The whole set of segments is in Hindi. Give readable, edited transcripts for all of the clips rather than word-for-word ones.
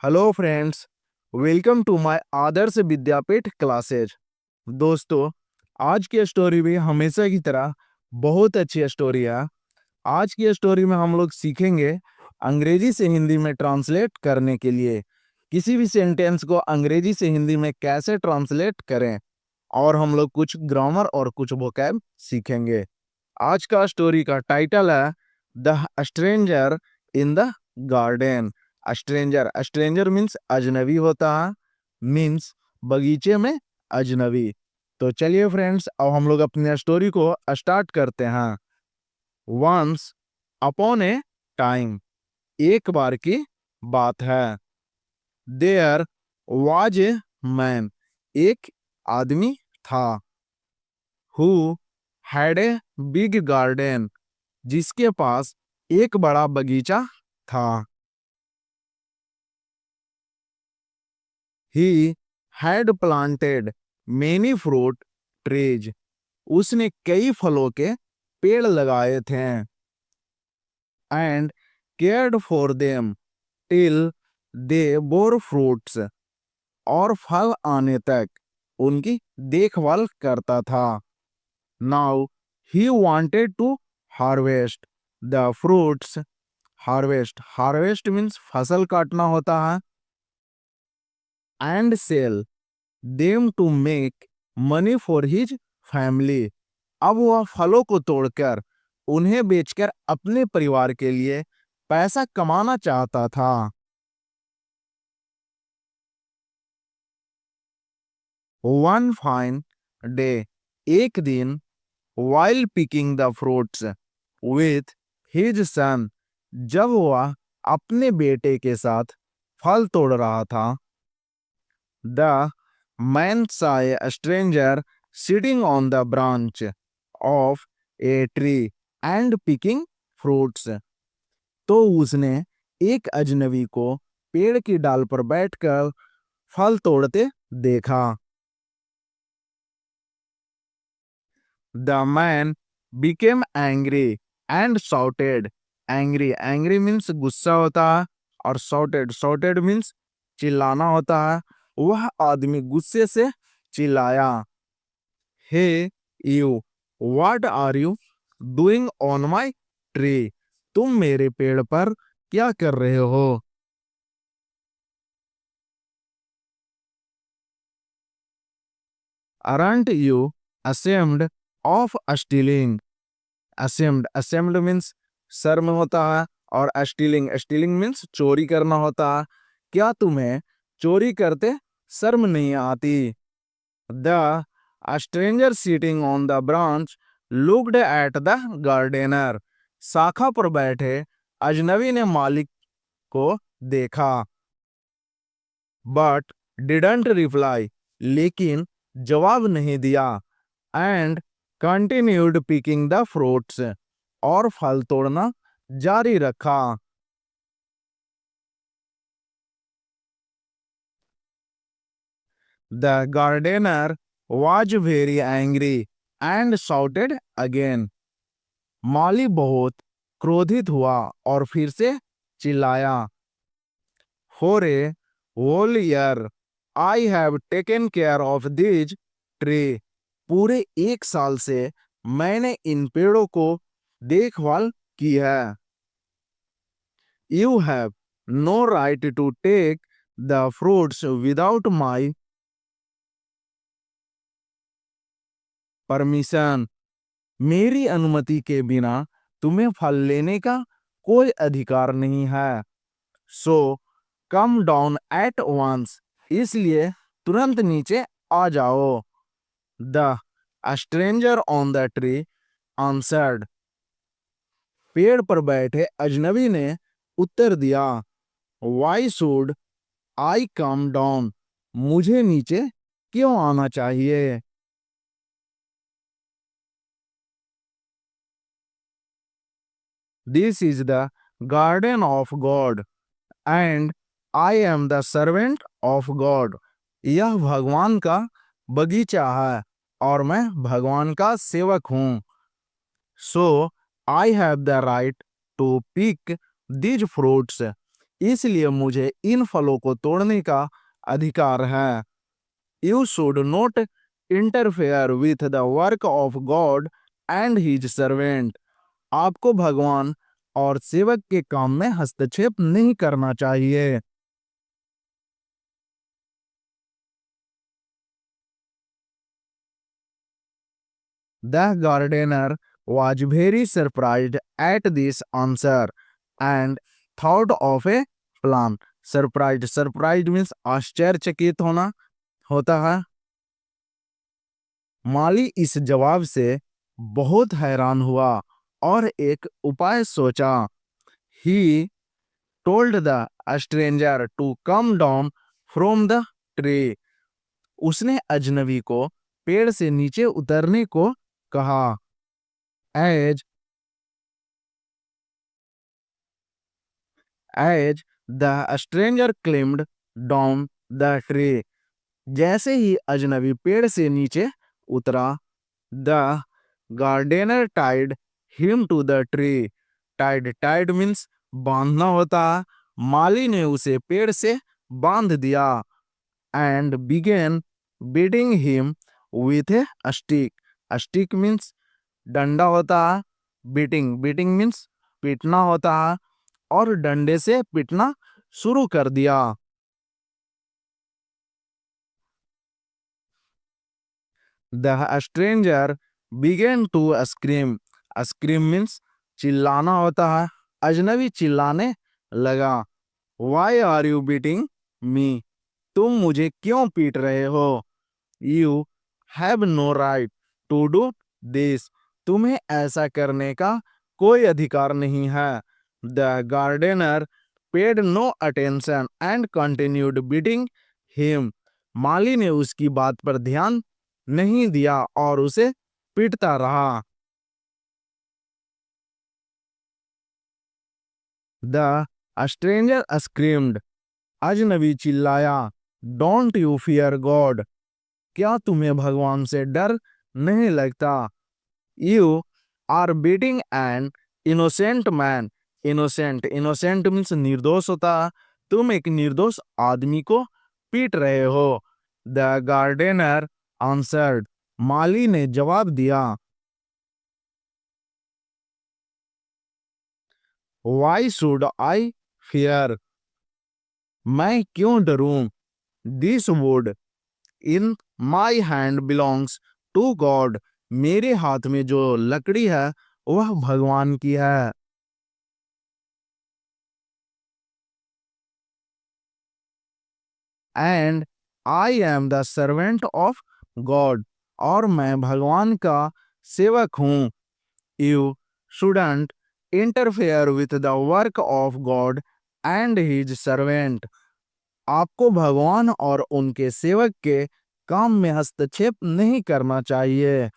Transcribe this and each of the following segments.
Hello friends, welcome to my Adarsh Vidyapeeth classes. दोस्तों, आज की स्टोरी भी हमेशा की तरह बहुत अच्छी स्टोरी है। आज की स्टोरी में हम लोग सीखेंगे अंग्रेजी से हिंदी में ट्रांसलेट करने के लिए किसी भी सेंटेंस को अंग्रेजी से हिंदी में कैसे ट्रांसलेट करें, और हम लोग कुछ ग्रामर और कुछ वोकैब सीखेंगे। आज का स्टोरी का टाइटल है the stranger in the garden. Stranger stranger means अजनबी होता है, मीन्स बगीचे में अजनबी। तो चलिए फ्रेंड्स, अब हम लोग अपनी स्टोरी को स्टार्ट करते हैं। वंस अपॉन ए टाइम, एक बार की बात है। देयर वाज ए मैन, एक आदमी था। Who had a big garden, जिसके पास एक बड़ा बगीचा था। He had planted many fruit trees, उसने कई फलों के पेड़ लगाए थे। And cared for them till they bore fruits, और फल आने तक उनकी देखभाल करता था। Now he wanted to harvest the fruits. Harvest harvest means फसल काटना होता है। And sell them to make money for his family, अब वह फलों को तोड़कर उन्हें बेचकर अपने परिवार के लिए पैसा कमाना चाहता था। वन फाइन डे, एक दिन, while picking the fruits with his son, जब वह अपने बेटे के साथ फल तोड़ रहा था। The man saw a stranger sitting on the branch of a tree and picking fruits, तो उसने एक अजनबी को पेड़ की डाल पर बैठकर फल तोड़ते देखा। The man became angry and shouted. Angry angry means गुस्सा होता है, और shouted means चिल्लाना होता है। वह आदमी गुस्से से चिल्लाया, hey you, what are you doing on my tree, तुम मेरे पेड़ पर क्या कर रहे हो। Aren't you ashamed of stealing? ashamed means शर्म होता है, और stealing means चोरी करना होता है। क्या तुम्हें चोरी करते शर्म नहीं आती। The stranger sitting on the branch looked at the gardener, शाखा पर बैठे अजनबी ने मालिक को देखा। But didn't reply, लेकिन जवाब नहीं दिया। And continued picking the fruits, और फल तोड़ना जारी रखा। The gardener was very angry and shouted again. माली बहुत क्रोधित हुआ और फिर से चिल्लाया। For a whole year I have taken care of this tree. पूरे एक साल से मैंने इन पेड़ों को देखभाल की है। You have no right to take the fruits without my permission. मेरी अनुमति के बिना तुम्हें फल लेने का कोई अधिकार नहीं है। सो कम डाउन एट वंस, इसलिए तुरंत नीचे आ जाओ। The stranger on the tree answered, पेड़ पर बैठे अजनबी ने उत्तर दिया। Why should I come down, मुझे नीचे क्यों आना चाहिए। This is the garden of God and I am the servant of God, यह भगवान का बगीचा है और मैं भगवान का सेवक हूँ। So I have the right to pick these fruits, इसलिए मुझे इन फलों को तोड़ने का अधिकार है। You should not interfere with the work of God and his servant. आपको भगवान और सेवक के काम में हस्तक्षेप नहीं करना चाहिए। The gardener was very surprised at this answer and thought of a plan. Surprised means आश्चर्यचकित होना होता है। माली इस जवाब से बहुत हैरान हुआ और एक उपाय सोचा। He told the stranger to come down from the tree. उसने अजनबी को पेड़ से नीचे उतरने को कहा। As as the stranger climbed down the tree, जैसे ही अजनबी पेड़ से नीचे उतरा, the gardener tied him to the tree. Tied means बांधना होता है। माली ने उसे पेड़ से बांध दिया and began beating him with a stick. A stick means डंडा होता है। beating means पीटना होता है और डंडे से पीटना शुरू कर दिया। The stranger began to scream. Scream means चिल्लाना होता है। अजनबी चिल्लाने लगा। Why are you beating me? तुम मुझे क्यों पीट रहे हो? You have no right to do this. तुम्हें ऐसा करने का कोई अधिकार नहीं है। The gardener paid no attention and continued beating him. माली ने उसकी बात पर ध्यान नहीं दिया और उसे पीटता रहा। The stranger screamed. अजनबी चिल्लाया। Don't you fear God? क्या तुम्हें भगवान से डर नहीं लगता? You are beating an innocent man. Innocent means निर्दोष होता है। तुम एक निर्दोष आदमी को पीट रहे हो। The gardener answered. माली ने जवाब दिया। Why should I fear? मैं क्यों डरूं? This wood in my hand belongs to God. मेरे हाथ में जो लकड़ी है वह भगवान की है। And I am the servant of God. और मैं भगवान का सेवक हूँ। You shouldn't interfere with the work of God and his servant. आपको भगवान और उनके सेवक के काम में हस्तक्षेप नहीं करना चाहिए।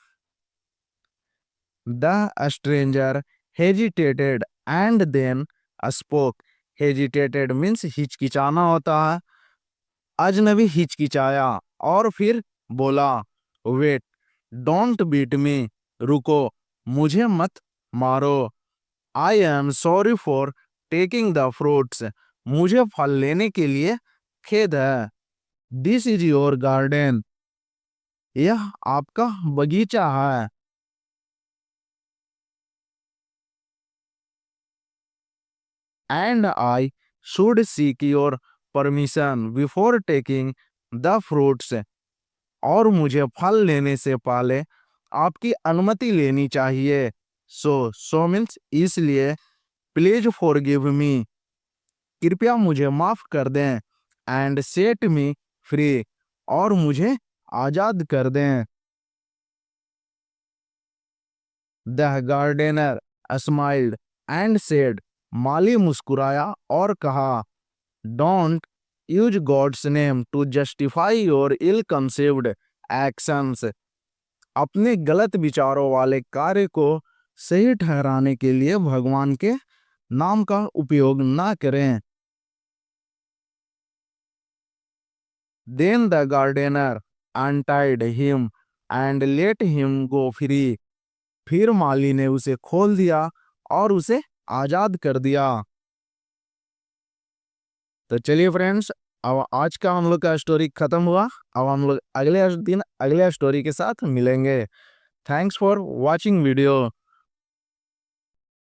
The stranger hesitated and then spoke. Hesitated means हिचकिचाना होता है। अजनबी हिचकिचाया और फिर बोला। Wait, don't beat me. रुको, मुझे मत मारो। I am sorry for taking the fruits. मुझे फल लेने के लिए खेद है। This is your garden. यह आपका बगीचा है। And I should seek your permission before taking the fruits. और मुझे फल लेने से पहले आपकी अनुमति लेनी चाहिए। सो मीन्स इसलिए। Please forgive me. कृपया मुझे माफ कर दें। And set me free. और मुझे आजाद कर दें। The gardener smiled and said. माली मुस्कुराया और कहा। Don't use God's name to justify your ill conceived actions. अपने गलत विचारों वाले कार्य को सही ठहराने के लिए भगवान के नाम का उपयोग ना करें। Then the gardener untied him and let him go free. फिर माली ने उसे खोल दिया और उसे आजाद कर दिया। तो चलिए फ्रेंड्स, अब आज का हम लोग का स्टोरी खत्म हुआ। अब हम लोग अगले दिन अगले स्टोरी के साथ मिलेंगे। Thanks for watching video.